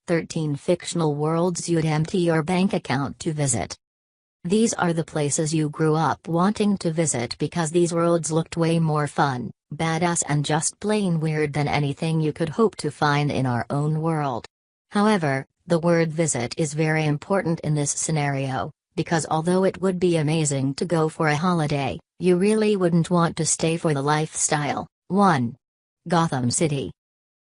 13 fictional worlds you'd empty your bank account to visit. These are the places you grew up wanting to visit because these worlds looked way more fun, badass and just plain weird than anything you could hope to find in our own world. However, the word visit is very important in this scenario, because although it would be amazing to go for a holiday, you really wouldn't want to stay for the lifestyle. 1. Gotham City.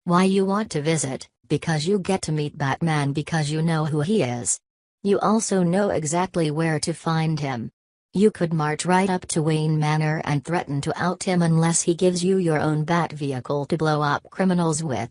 Why you want to visit? Because you get to meet Batman because you know who he is. You also know exactly where to find him. You could march right up to Wayne Manor and threaten to out him unless he gives you your own bat vehicle to blow up criminals with.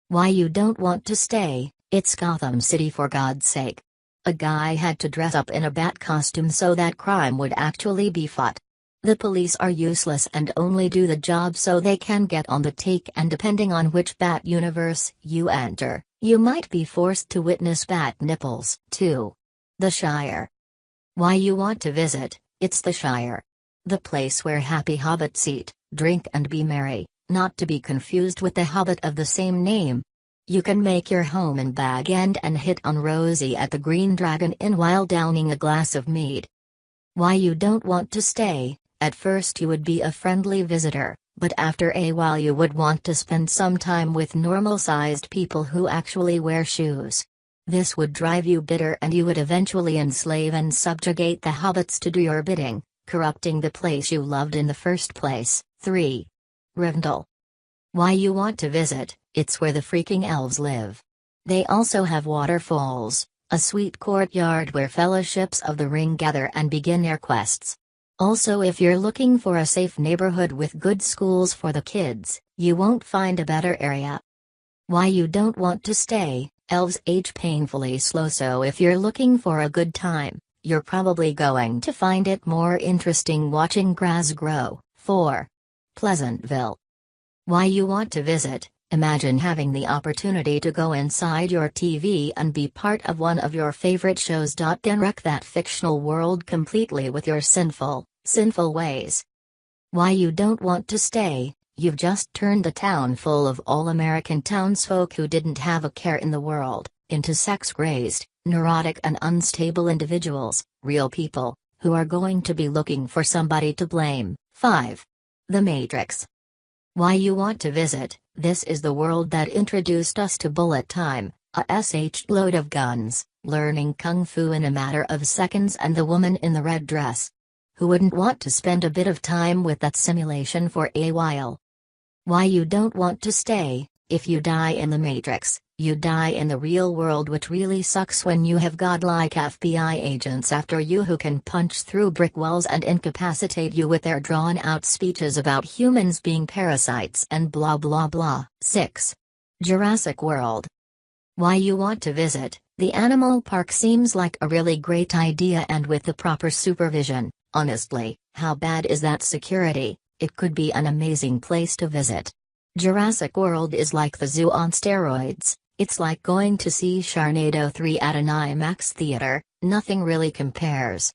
Why you don't want to stay? It's Gotham City, for God's sake. A guy had to dress up in a bat costume so that crime would actually be fought. The police are useless and only do the job so they can get on the take, and depending on which bat universe you enter, you might be forced to witness bat nipples. 2. The Shire. Why you want to visit? It's the Shire. The place where happy hobbits eat, drink and be merry, not to be confused with the Hobbit of the same name. You can make your home in Bag End and hit on Rosie at the Green Dragon Inn while downing a glass of mead. Why you don't want to stay? At first you would be a friendly visitor, but after a while you would want to spend some time with normal-sized people who actually wear shoes. This would drive you bitter and you would eventually enslave and subjugate the hobbits to do your bidding, corrupting the place you loved in the first place. 3. Rivendell. Why you want to visit? It's where the freaking elves live. They also have waterfalls, a sweet courtyard where fellowships of the ring gather and begin their quests. Also, if you're looking for a safe neighborhood with good schools for the kids, you won't find a better area. Why you don't want to stay? Elves age painfully slow, so if you're looking for a good time, you're probably going to find it more interesting watching grass grow. 4. Pleasantville. Why you want to visit? Imagine having the opportunity to go inside your TV and be part of one of your favorite shows. Then wreck that fictional world completely with your sinful ways. Why you don't want to stay? You've just turned a town full of all-American townsfolk who didn't have a care in the world, into sex-crazed, neurotic and unstable individuals, real people, who are going to be looking for somebody to blame. 5. The Matrix. Why you want to visit? This is the world that introduced us to bullet time, a load of guns, learning kung fu in a matter of seconds, and the woman in the red dress. Who wouldn't want to spend a bit of time with that simulation for a while? Why you don't want to stay? If you die in the Matrix, you die in the real world, which really sucks when you have godlike FBI agents after you who can punch through brick walls and incapacitate you with their drawn-out speeches about humans being parasites and blah blah blah. 6. Jurassic World. Why you want to visit? The animal park seems like a really great idea, and with the proper supervision, honestly, how bad is that security? It could be an amazing place to visit. Jurassic World is like the zoo on steroids. It's like going to see Sharknado 3 at an IMAX theater, nothing really compares.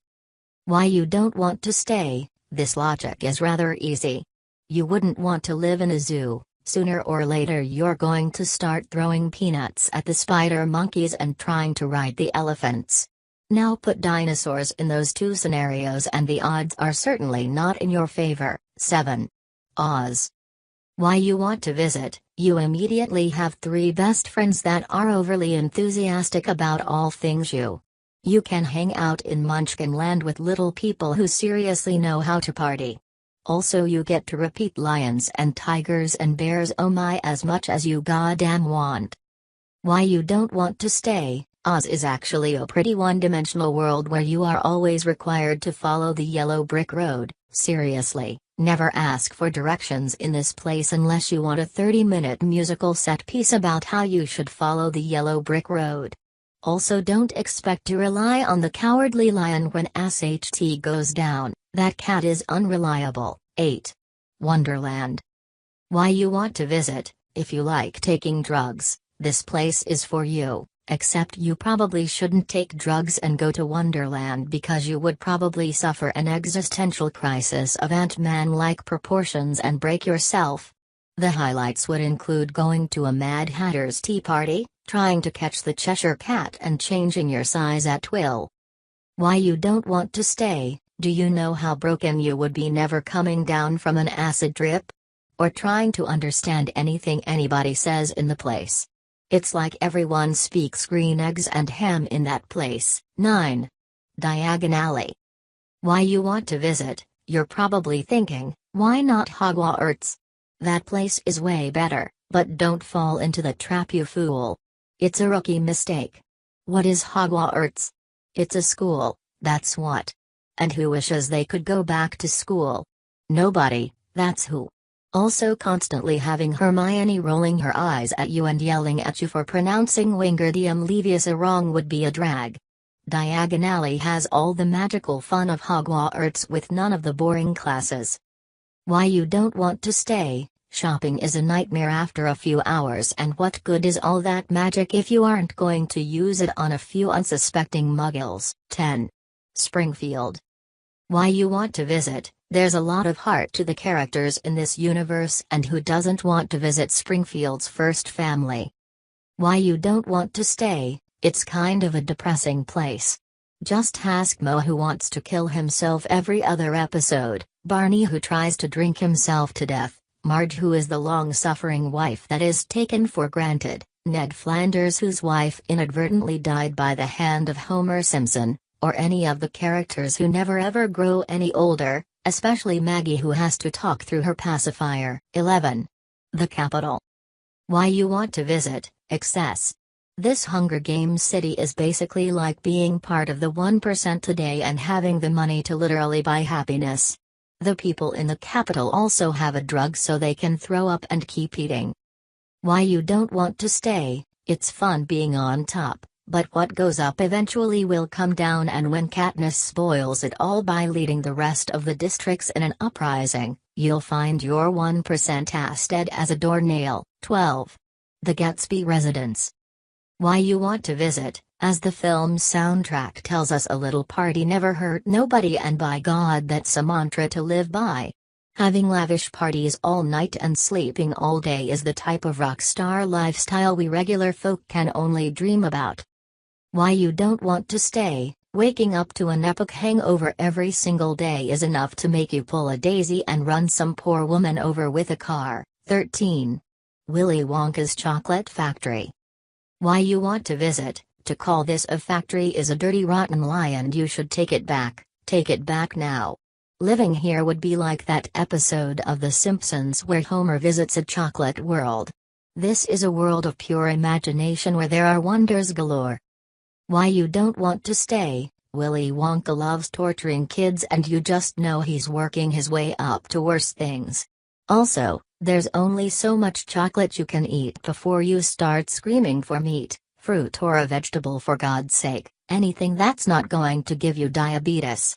Why you don't want to stay? This logic is rather easy. You wouldn't want to live in a zoo. Sooner or later you're going to start throwing peanuts at the spider monkeys and trying to ride the elephants. Now put dinosaurs in those two scenarios and the odds are certainly not in your favor. 7. Oz. Why you want to visit? You immediately have 3 best friends that are overly enthusiastic about all things you. You can hang out in Munchkinland with little people who seriously know how to party. Also, you get to repeat lions and tigers and bears oh my as much as you goddamn want. Why you don't want to stay? Oz is actually a pretty one-dimensional world where you are always required to follow the yellow brick road. Seriously, never ask for directions in this place unless you want a 30-minute musical set piece about how you should follow the yellow brick road. Also, don't expect to rely on the cowardly lion when SHT goes down, that cat is unreliable. 8. Wonderland. Why you want to visit? If you like taking drugs, this place is for you. Except you probably shouldn't take drugs and go to Wonderland because you would probably suffer an existential crisis of Ant-Man-like proportions and break yourself. The highlights would include going to a Mad Hatter's tea party, Trying to catch the Cheshire Cat and changing your size at will. Why you don't want to stay? Do you know how broken you would be never coming down from an acid trip? Or trying to understand anything anybody says in the place? It's like everyone speaks green eggs and ham in that place. 9. Diagon Alley. Why you want to visit? You're probably thinking, why not Hogwarts? That place is way better, but don't fall into the trap, you fool. It's a rookie mistake. What is Hogwarts? It's a school, that's what. And who wishes they could go back to school? Nobody, that's who. Also constantly having Hermione rolling her eyes at you and yelling at you for pronouncing Wingardium Leviosa wrong would be a drag. Diagon Alley has all the magical fun of Hogwarts with none of the boring classes. Why you don't want to stay? Shopping is a nightmare after a few hours, and what good is all that magic if you aren't going to use it on a few unsuspecting muggles? 10. Springfield. Why you want to visit? There's a lot of heart to the characters in this universe, and who doesn't want to visit Springfield's first family? Why you don't want to stay? It's kind of a depressing place. Just ask Mo, who wants to kill himself every other episode, Barney, who tries to drink himself to death, Marge, who is the long-suffering wife that is taken for granted, Ned Flanders, whose wife inadvertently died by the hand of Homer Simpson, or any of the characters who never ever grow any older, especially Maggie, who has to talk through her pacifier. 11. The Capitol. Why you want to visit? Excess. This Hunger Games city is basically like being part of the 1% today and having the money to literally buy happiness. The people in the Capitol also have a drug so they can throw up and keep eating. Why you don't want to stay? It's fun being on top, but what goes up eventually will come down, and when Katniss spoils it all by leading the rest of the districts in an uprising, you'll find your 1% ass dead as a doornail. 12. The Gatsby Residents. Why you want to visit? As the film's soundtrack tells us, a little party never hurt nobody, and by God, that's a mantra to live by. Having lavish parties all night and sleeping all day is the type of rock star lifestyle we regular folk can only dream about. Why you don't want to stay? Waking up to an epic hangover every single day is enough to make you pull a daisy and run some poor woman over with a car. 13. Willy Wonka's Chocolate Factory. Why you want to visit? To call this a factory is a dirty rotten lie, and you should take it back now. Living here would be like that episode of The Simpsons where Homer visits a chocolate world. This is a world of pure imagination where there are wonders galore. Why you don't want to stay? Willy Wonka loves torturing kids, and you just know he's working his way up to worse things. Also, there's only so much chocolate you can eat before you start screaming for meat, fruit, or a vegetable, for God's sake, anything that's not going to give you diabetes.